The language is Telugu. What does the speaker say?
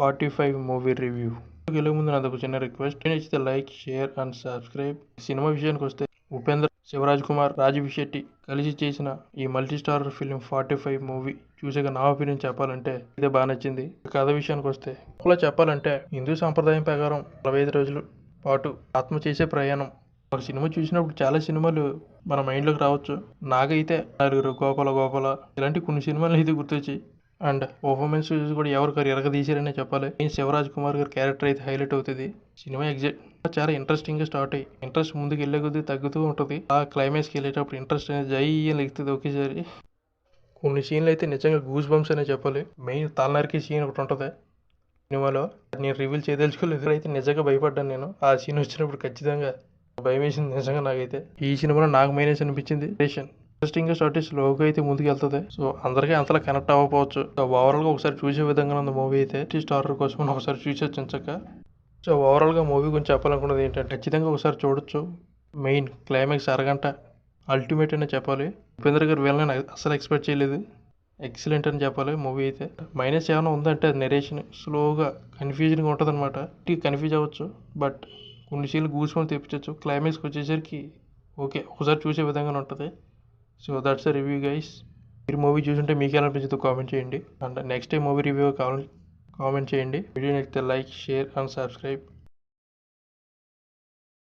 45 మూవీ రివ్యూ. వెళ్ళే ముందు నాదొక చిన్న రిక్వెస్ట్, నచ్చితే like, share and subscribe. Cinema విషయానికి వస్తే ఉపేంద్ర, శివరాజ్ కుమార్, రాజీవ్ శెట్టి కలిసి చేసిన ఈ మల్టీ స్టార్ ఫిలిం 45 మూవీ చూసాక నా ఒపీనియన్ చెప్పాలంటే ఇదే బాగా నచ్చింది. కథ విషయానికి వస్తే అలా చెప్పాలంటే హిందూ సాంప్రదాయం ప్రకారం 45 రోజుల పాటు ఆత్మ చేసే ప్రయాణం. ఒక సినిమా చూసినప్పుడు చాలా సినిమాలు మన మైండ్లోకి రావచ్చు. నాకైతే నలుగురు గోపాల గోపాల ఇలాంటి కొన్ని సినిమాలు అయితే గుర్తొచ్చి, అండ్ పర్ఫార్మెన్స్ కూడా ఎవరికి ఎరగదీశారనే చెప్పాలి. శివరాజ్ కుమార్ గారి క్యారెక్టర్ అయితే హైలైట్ అవుతుంది. సినిమా చాలా ఇంట్రెస్టింగ్ గా స్టార్ట్ అయ్యి ఇంట్రెస్ట్ ముందుకు వెళ్ళే కొద్దీ తగ్గుతూ ఉంటుంది. ఆ క్లైమాక్స్కి వెళ్ళేటప్పుడు ఇంట్రెస్ట్ అనేది జై అని లెగుతుంది ఒకేసారి. కొన్ని సీన్లు అయితే నిజంగా గూస్ బంప్స్ అనే చెప్పాలి. మెయిన్ తలనరికి సీన్ ఒకటి ఉంటుంది సినిమాలో, నేను రివీల్ చేయదలుచుకోలేదు. అయితే నిజంగా భయపడ్డాను నేను ఆ సీన్ వచ్చినప్పుడు. ఖచ్చితంగా భయం వేసింది నిజంగా నాకైతే. ఈ సినిమాలో నాకు మైనస్ అనిపించింది ఇంట్రెస్టింగ్ గా స్టార్ట్ అయ్యి స్లోగా అయితే ముందుకు వెళ్తుంది. సో అందరికీ అంతలా కనెక్ట్ అవ్వకపోవచ్చు. సో ఓవరాల్ గా ఒకసారి చూసే విధంగా ఉంది మూవీ అయితే. స్టార్ కోసం ఒకసారి చూసొచ్చు చక్కగా. సో ఓవరాల్ గా మూవీ గురించి చెప్పాలనుకున్నది ఏంటంటే ఖచ్చితంగా ఒకసారి చూడొచ్చు. మెయిన్ క్లైమాక్స్ అరగంట అల్టిమేట్ అనే చెప్పాలి. ఉపేంద్ర గారు వెళ్ళని అసలు ఎక్స్పెక్ట్ చేయలేదు. ఎక్సలెంట్ అని చెప్పాలి మూవీ అయితే. మైనస్ ఏమైనా ఉందంటే అది నెరేషన్ స్లోగా కన్ఫ్యూజన్గా ఉంటుంది అనమాట. కన్ఫ్యూజ్ అవ్వచ్చు, బట్ కొన్ని సీన్లు గూసుకొని తెప్పించవచ్చు. క్లైమాక్స్కి వచ్చేసరికి ఓకే ఒకసారి చూసే విధంగానే ఉంటుంది. So that's the review guys. మీరు మూవీ చూసుంటే మీకు ఎలా అనిపించిందో కామెంట్ చేయండి. And next time movie review comment చేయండి. వీడియో నచ్చితే లైక్, షేర్ అండ్ సబ్స్క్రైబ్.